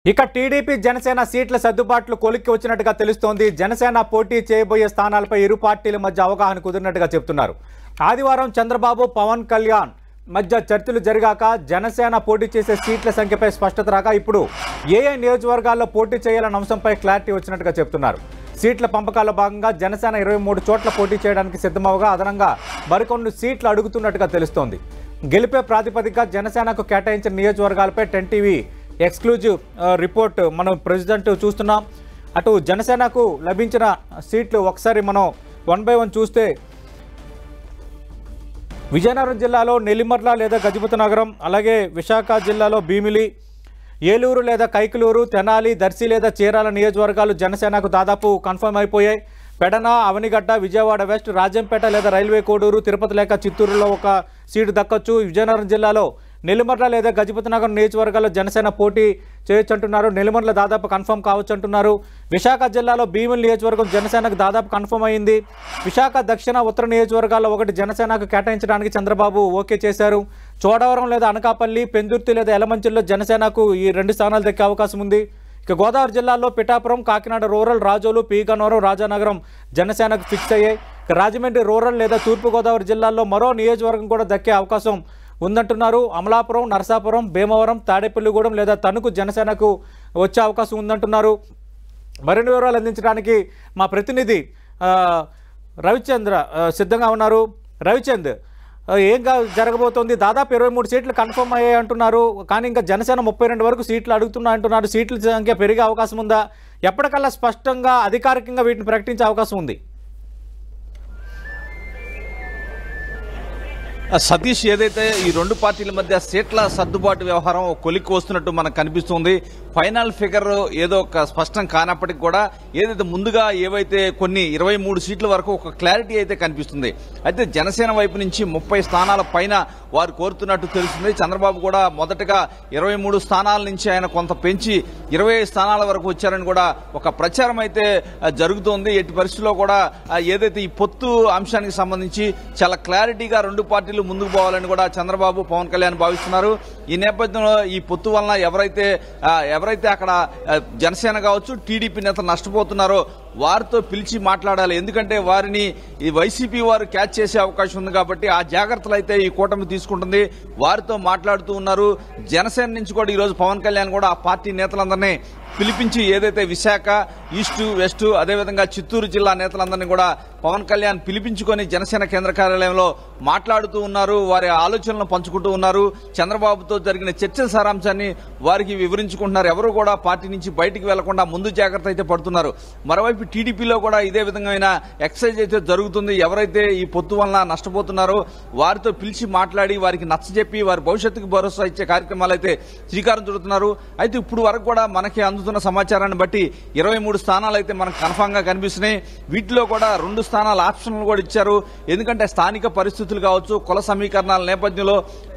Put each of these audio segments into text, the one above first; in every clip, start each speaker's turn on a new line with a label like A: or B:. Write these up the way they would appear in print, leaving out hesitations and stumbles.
A: ఇక టీడీపీ జనసేన సీట్ల సర్దుబాట్లు కొలిక్కి వచ్చినట్టుగా తెలుస్తోంది. జనసేన పోటీ చేయబోయే స్థానాలపై ఇరు పార్టీల మధ్య అవగాహన కుదిరినట్టుగా చెప్తున్నారు. ఆదివారం చంద్రబాబు పవన్ కళ్యాణ్ మధ్య చర్చలు జరిగాక జనసేన పోటీ చేసే సీట్ల సంఖ్యపై స్పష్టత రాగా ఇప్పుడు ఏ నియోజకవర్గాల్లో పోటీ చేయాలన్న అంశంపై క్లారిటీ వచ్చినట్టుగా చెప్తున్నారు. సీట్ల పంపకాల్లో భాగంగా జనసేన 23 చోట్ల పోటీ చేయడానికి సిద్ధమవగా అదనంగా మరికొన్ని సీట్లు అడుగుతున్నట్టుగా తెలుస్తోంది. గెలిపే ప్రాతిపదికగా జనసేనకు కేటాయించిన నియోజకవర్గాలపై 10 టీవీ ఎక్స్క్లూజివ్ రిపోర్ట్ మనం ప్రెసిడెంట్ చూస్తున్నాం. అటు జనసేనకు లభించిన సీట్లు ఒకసారి మనం 1 by 1 చూస్తే విజయనగరం జిల్లాలో నెల్లిమర్ల లేదా గజపతి నగరం, అలాగే విశాఖ జిల్లాలో భీమిలి, ఏలూరు లేదా కైకలూరు, తెనాలి, దర్శి లేదా చీరాల నియోజకవర్గాలు జనసేనకు దాదాపు కన్ఫర్మ్ అయిపోయాయి. పెడన, అవనిగడ్డ, విజయవాడ వెస్ట్, రాజంపేట లేదా రైల్వే కోడూరు, తిరుపతి లేక చిత్తూరులో ఒక సీటు దక్కొచ్చు. విజయనగరం జిల్లాలో నెల్లిమర్ల లేదా గజపతి నగరం నియోజకవర్గాల్లో జనసేన పోటీ చేయొచ్చు అంటున్నారు. నెల్లిమర్ల దాదాపు కన్ఫర్మ్ కావచ్చు అంటున్నారు. విశాఖ జిల్లాలో భీమిలి నియోజకవర్గం జనసేనకు దాదాపు కన్ఫర్మ్ అయింది. విశాఖ దక్షిణ, ఉత్తర నియోజకవర్గాల్లో ఒకటి జనసేనకు కేటాయించడానికి చంద్రబాబు ఓకే చేశారు. చోడవరం లేదా అనకాపల్లి, పెందుర్తి లేదా ఎలమంచిల్లో జనసేనకు ఈ 2 స్థానాలు దక్కే అవకాశం ఉంది. ఇక గోదావరి జిల్లాలో పిఠాపురం, కాకినాడ రూరల్, రాజోలు, పీగన్నవరం, రాజానగరం జనసేనకు ఫిక్స్ అయ్యాయి. రాజమండ్రి రూరల్ లేదా తూర్పుగోదావరి జిల్లాల్లో మరో నియోజకవర్గం కూడా దక్కే అవకాశం ఉందంటున్నారు. అమలాపురం, నరసాపురం, భీమవరం, తాడేపల్లిగూడెం లేదా తణుకు జనసేనకు వచ్చే అవకాశం ఉందంటున్నారు. మరిన్ని వివరాలు అందించడానికి మా ప్రతినిధి రవిచంద్ర సిద్ధంగా ఉన్నారు. రవిచంద్, ఏం జరగబోతోంది? దాదాపు 23 సీట్లు కన్ఫర్మ్ అయ్యాయి అంటున్నారు. కానీ ఇంకా జనసేన 32 వరకు సీట్లు అడుగుతున్నా అంటున్నారు. సీట్ల సంఖ్య పెరిగే అవకాశం ఉందా? ఎప్పటికల్లా స్పష్టంగా అధికారికంగా వీటిని ప్రకటించే అవకాశం ఉంది?
B: సతీష్, ఏదైతే ఈ 2 పార్టీల మధ్య సీట్ల సర్దుబాటు వ్యవహారం కొలిక్కి వస్తున్నట్టు మనకు కనిపిస్తుంది. ఫైనల్ ఫిగర్ ఏదో ఒక స్పష్టం కానప్పటికీ కూడా ఏదైతే ముందుగా ఏవైతే కొన్ని 23 సీట్ల వరకు ఒక క్లారిటీ అయితే కనిపిస్తుంది. అయితే జనసేన వైపు నుంచి 30 స్థానాల పైన వారు కోరుతున్నట్టు తెలుస్తుంది. చంద్రబాబు కూడా మొదటగా 23 స్థానాల నుంచి ఆయన కొంత పెంచి 25 స్థానాల వరకు వచ్చారని కూడా ఒక ప్రచారం అయితే జరుగుతోంది. ఎట్టి పరిస్థితుల్లో కూడా ఏదైతే ఈ పొత్తు అంశానికి సంబంధించి చాలా క్లారిటీగా 2 పార్టీలు ముందుకు పోవాలని కూడా చంద్రబాబు, పవన్ కళ్యాణ్ భావిస్తున్నారు. ఈ నేపథ్యంలో ఈ పొత్తు వలన ఎవరైతే అక్కడ జనసేన కావచ్చు, టీడీపీ నేతలు నష్టపోతున్నారో వారితో పిలిచి మాట్లాడాలి. ఎందుకంటే వారిని ఈ వైసీపీ వారు క్యాచ్ చేసే అవకాశం ఉంది కాబట్టి ఆ జాగ్రత్తలు అయితే ఈ కూటమి తీసుకుంటుంది. వారితో మాట్లాడుతూ ఉన్నారు. జనసేన నుంచి కూడా ఈరోజు పవన్ కళ్యాణ్ కూడా ఆ పార్టీ నేతలందరినీ పిలిపించి ఏదైతే విశాఖ ఈస్టు, వెస్ట్, అదేవిధంగా చిత్తూరు జిల్లా నేతలందరినీ కూడా పవన్ కళ్యాణ్ పిలిపించుకొని జనసేన కేంద్ర కార్యాలయంలో మాట్లాడుతూ ఉన్నారు. వారి ఆలోచనలను పంచుకుంటూ ఉన్నారు. చంద్రబాబుతో జరిగిన చర్చల సారాంశాన్ని వారికి వివరించుకుంటున్నారు. ఎవరు కూడా పార్టీ నుంచి బయటికి వెళ్లకుండా ముందు జాగ్రత్త అయితే పడుతున్నారు. మరోవైపు టీడీపీలో కూడా ఇదే విధంగా ఎక్సైజ్ అయితే జరుగుతుంది. ఎవరైతే ఈ పొత్తు వలన నష్టపోతున్నారో వారితో పిలిచి మాట్లాడి వారికి నచ్చజెప్పి వారి భవిష్యత్తుకు భరోసా ఇచ్చే కార్యక్రమాలు అయితే శ్రీకారం చుడుతున్నారు. అయితే ఇప్పుడు వరకు కూడా మనకి అందుతున్న సమాచారాన్ని బట్టి 23 స్థానాలు అయితే మనకు కన్ఫామ్ గా కనిపిస్తున్నాయి. వీటిలో కూడా 2 స్థానాల ఆప్షన్లు కూడా ఇచ్చారు. ఎందుకంటే స్థానిక పరిస్థితులు కావచ్చు, కుల సమీకరణాల నేపథ్యంలో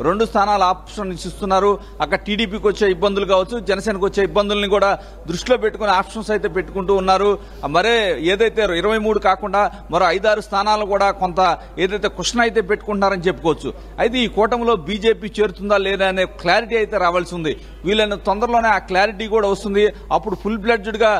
B: 2 స్థానాల ఆప్షన్ ఇస్తున్నారు. అక్కడ టీడీపీకి వచ్చే ఇబ్బందులు కావచ్చు, జనసేనకు వచ్చే ఇబ్బందుల్ని కూడా దృష్టిలో పెట్టుకుని ఆప్షన్స్ అయితే పెట్టుకుంటూ ఉన్నారు. మరే ఏదైతే 23 కాకుండా మరో 5-6 స్థానాలు కూడా కొంత ఏదైతే క్వశ్చన్ అయితే పెట్టుకుంటున్నారని చెప్పుకోవచ్చు. అయితే ఈ కూటమిలో బీజేపీ చేరుతుందా లేదా అనే క్లారిటీ అయితే రావాల్సి ఉంది. వీళ్ళని తొందరలోనే ఆ క్లారిటీ కూడా వస్తుంది. అప్పుడు ఫుల్ ఫ్లెడ్జ్డ్ గా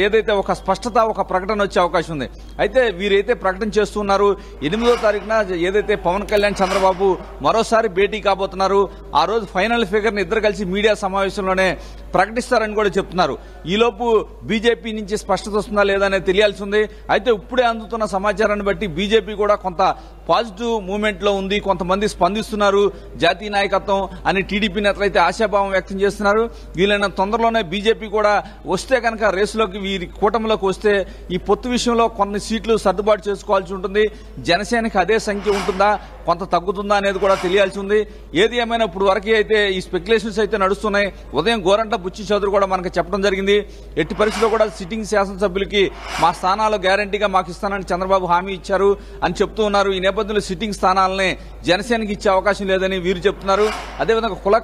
B: ఏదైతే ఒక స్పష్టత, ఒక ప్రకటన వచ్చే అవకాశం ఉంది. అయితే వీరైతే ప్రకటన చేస్తున్నారు. 8వ తారీఖున ఏదైతే పవన్ కళ్యాణ్, చంద్రబాబు మరోసారి భేటీ కాబోతున్నారు. ఆ రోజు ఫైనల్ ఫిగర్ ని ఇద్దరు కలిసి మీడియా సమావేశంలోనే ప్రకటిస్తారని కూడా చెప్తున్నారు. ఈలోపు బీజేపీ నుంచి స్పష్టత వస్తుందా లేదా అనేది తెలియాల్సి ఉంది. అయితే ఇప్పుడే అందుతున్న సమాచారాన్ని బట్టి బీజేపీ కూడా కొంత పాజిటివ్ మూవ్మెంట్ లో ఉంది. కొంతమంది స్పందిస్తున్నారు. జాతీయ నాయకత్వం అని టీడీపీ నేతలు అయితే ఆశాభావం వ్యక్తం చేస్తున్నారు. వీళ్ళైనా తొందరలోనే బీజేపీ కూడా వస్తే కనుక రేసులోకి, వీరి కూటమిలోకి వస్తే ఈ పొత్తు విషయంలో కొన్ని సీట్లు సర్దుబాటు చేసుకోవాల్సి ఉంటుంది. జనసేనకి అదే సంఖ్య ఉంటుందా, కొంత తగ్గుతుందా అనేది కూడా తెలియాల్సి ఉంది. ఏది ఏమైనా ఇప్పుడు వరకు అయితే ఈ స్పెక్యులేషన్స్ అయితే నడుస్తున్నాయి. ఉదయం గోరంట బుచ్చి చౌదరి కూడా మనకు చెప్పడం జరిగింది. ఎట్టి పరిస్థితుల్లో కూడా సిట్టింగ్ శాసనసభ్యులకి మా స్థానాలు గ్యారంటీగా మాకు ఇస్తానని చంద్రబాబు హామీ ఇచ్చారు అని చెప్తూ ఉన్నారు. ఈ నేపథ్యంలో సిట్టింగ్ స్థానాలని జనసేనకి ఇచ్చే అవకాశం లేదని వీరు చెప్తున్నారు. అదేవిధంగా కుల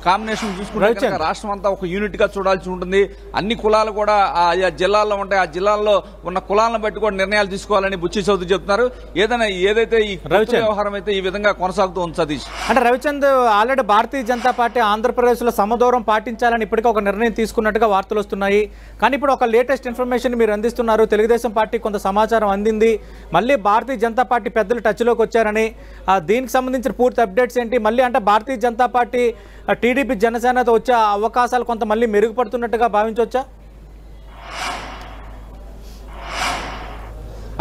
B: కాంబినేషన్ చూసుకుంటే రాష్ట్రం అంతా ఒక యూనిట్ గా చూడాల్సి ఉంటుంది. అన్ని కులాలు కూడా ఆయా జిల్లాల్లో ఉంటాయి. ఆ జిల్లాల్లో ఉన్న కులాలను బట్టి కూడా నిర్ణయాలు తీసుకోవాలని బుచ్చి చౌదరి చెప్తున్నారు. ఏదైతే ఈ వ్యవహారం అయితే ఈ విధంగా కొనసాగుతూ ఉంది సతీష్.
A: అంటే రవిచంద్ ఆల్రెడీ భారతీయ జనతా పార్టీ ఆంధ్రప్రదేశ్ లో సమదూరం పాటించాలని ఇప్పటికే ఒక నిర్ణయం తీసుకున్నట్టుగా వార్తలు వస్తున్నాయి. కానీ ఇప్పుడు ఒక లేటెస్ట్ ఇన్ఫర్మేషన్ మీరు అందిస్తున్నారు. తెలుగుదేశం పార్టీ కొంత సమాచారం అందింది, మళ్ళీ భారతీయ జనతా పార్టీ పెద్దలు టచ్లోకి వచ్చారని. దీనికి సంబంధించిన పూర్తి అప్డేట్స్ ఏంటి? మళ్ళీ అంటే భారతీయ జనతా పార్టీ టీడీపీ జనసేనతో వచ్చే అవకాశాలు కొంత మళ్ళీ మెరుగుపడుతున్నట్టుగా భావించవచ్చా?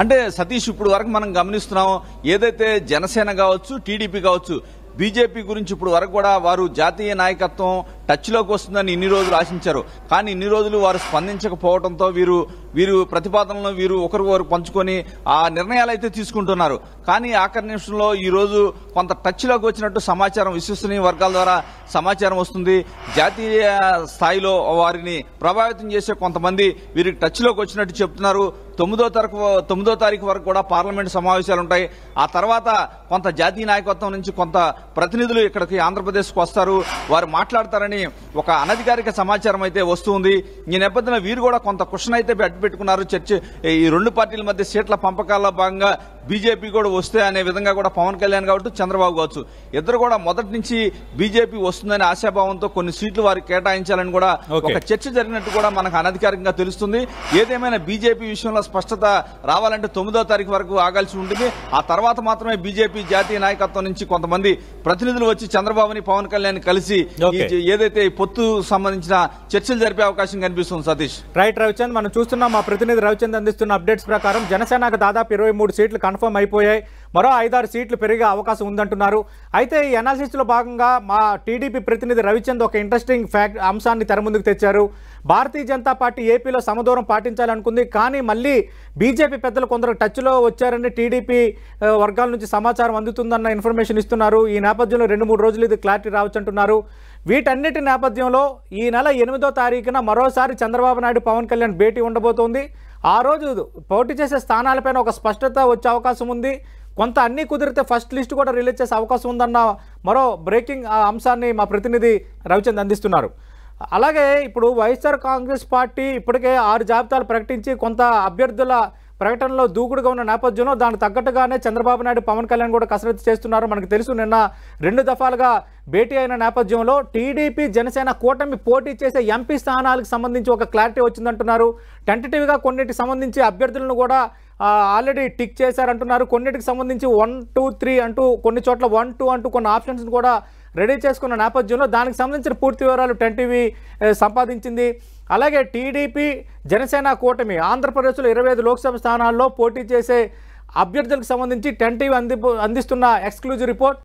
B: అంటే సతీష్, ఇప్పుడు వరకు మనం గమనిస్తున్నాం, ఏదైతే జనసేన కావచ్చు, టీడీపీ కావచ్చు, బీజేపీ గురించి ఇప్పుడు వరకు కూడా వారు జాతీయ నాయకత్వం టచ్లోకి వస్తుందని ఇన్ని రోజులు ఆశించారు. కానీ ఇన్ని రోజులు వారు స్పందించకపోవడంతో వీరు ప్రతిపాదనలను వీరు ఒకరికొకరు పంచుకొని ఆ నిర్ణయాలు అయితే తీసుకుంటున్నారు. కానీ ఆఖరి నిమిషంలో ఈ రోజు కొంత టచ్లోకి వచ్చినట్టు సమాచారం విశ్వసనీయ వర్గాల ద్వారా సమాచారం వస్తుంది. జాతీయ స్థాయిలో వారిని ప్రభావితం చేసే కొంతమంది వీరికి టచ్లోకి వచ్చినట్టు చెప్తున్నారు. 9వ తారీఖు వరకు కూడా పార్లమెంట్ సమావేశాలు ఉంటాయి. ఆ తర్వాత కొంత జాతీయ నాయకత్వం నుంచి కొంత ప్రతినిధులు ఇక్కడికి ఆంధ్రప్రదేశ్కు వస్తారు, వారు మాట్లాడతారని ఒక అనధికారిక సమాచారం అయితే వస్తుంది. ఈ నేపథ్యంలో వీరు కూడా కొంత క్వశ్చన్ అయితే పెట్టుకున్నారు. చర్చ ఈ రెండు పార్టీల మధ్య సీట్ల పంపకాల్లో భాగంగా బీజేపీ కూడా వస్తే అనే విధంగా కూడా పవన్ కళ్యాణ్ కావచ్చు, చంద్రబాబు కావచ్చు, ఇద్దరు కూడా మొదటి నుంచి బీజేపీ వస్తుందనే ఆశాభావంతో కొన్ని సీట్లు వారికి కేటాయించాలని కూడా ఒక చర్చ జరిగినట్టు కూడా మనకు అనధికారికంగా తెలుస్తుంది. ఏదేమైనా బీజేపీ విషయంలో స్పష్టత రావాలంటే 9వ తారీఖు వరకు ఆగాల్సి ఉంటుంది. ఆ తర్వాత మాత్రమే బీజేపీ జాతీయ నాయకత్వం నుంచి కొంతమంది ప్రతినిధులు వచ్చి చంద్రబాబుని, పవన్ కళ్యాణ్ కలిసి ఏదైతే పొత్తు సంబంధించిన చర్చలు జరిపే అవకాశం కనిపిస్తుంది. సతీష్,
A: రైట్ రవిచంద్, మనం చూస్తున్నాం మా ప్రతినిధి రవిచంద్ అందిస్తున్న అప్డేట్స్ ప్రకారం జనసేనకు దాదాపు 23 సీట్లు కన్ఫర్మ్ అయిపోయాయి. మరో 5-6 సీట్లు పెరిగే అవకాశం ఉందంటున్నారు. అయితే ఈ అనాలిసిస్ లో భాగంగా మా టీడీపీ ప్రతినిధి రవిచంద్ ఒక ఇంట్రెస్టింగ్ అంశాన్ని తెర ముందుకు తెచ్చారు. భారతీయ జనతా పార్టీ ఏపీలో సమదూరం పాటించాలనుకుంది, కానీ మళ్ళీ బీజేపీ పెద్దలు కొందరు టచ్లో వచ్చారని టీడీపీ వర్గాల నుంచి సమాచారం అందుతుందన్న ఇన్ఫర్మేషన్ ఇస్తున్నారు. ఈ నేపథ్యంలో 2-3 రోజులు ఇది క్లారిటీ రావచ్చు అంటున్నారు. వీటన్నిటి నేపథ్యంలో ఈ నెల 8వ తారీఖున మరోసారి చంద్రబాబు నాయుడు, పవన్ కళ్యాణ్ భేటీ ఉండబోతోంది. ఆ రోజు పోటీ చేసే స్థానాలపైన ఒక స్పష్టత వచ్చే అవకాశం ఉంది. కొంత అన్నీ కుదిరితే ఫస్ట్ లిస్ట్ కూడా రిలీజ్ చేసే అవకాశం ఉందన్న మరో బ్రేకింగ్ అంశాన్ని మా ప్రతినిధి రవిచంద్ అందిస్తున్నారు. అలాగే ఇప్పుడు వైఎస్ఆర్ కాంగ్రెస్ పార్టీ ఇప్పటికే 6 జాబితాలు ప్రకటించి కొంత అభ్యర్థుల ప్రకటనలో దూకుడుగా ఉన్న నేపథ్యంలో దానికి తగ్గట్టుగానే చంద్రబాబు నాయుడు, పవన్ కళ్యాణ్ కూడా కసరత్తు చేస్తున్నారు. మనకు తెలుసు, నిన్న 2 దఫాలుగా భేటీ అయిన నేపథ్యంలో టీడీపీ జనసేన కూటమి పోటీ చేసే ఎంపీ స్థానాలకు సంబంధించి ఒక క్లారిటీ వచ్చిందంటున్నారు. టెంటేటివ్గా కొన్నిటికి సంబంధించి అభ్యర్థులను కూడా ఆల్రెడీ టిక్ చేశారంటున్నారు. కొన్నిటికి సంబంధించి 1, 2, 3 అంటూ కొన్ని చోట్ల 1, 2 అంటూ కొన్ని ఆప్షన్స్ కూడా రెడీ చేసుకున్న నేపథ్యంలో దానికి సంబంధించిన పూర్తి వివరాలు టెంటీవీ సంపాదించింది. అలాగే టీడీపీ జనసేన కూటమి ఆంధ్రప్రదేశ్లో 25 లోక్సభ స్థానాల్లో పోటీ చేసే అభ్యర్థులకు సంబంధించి టెంటీవీ అందిస్తున్న ఎక్స్క్లూజివ్ రిపోర్ట్.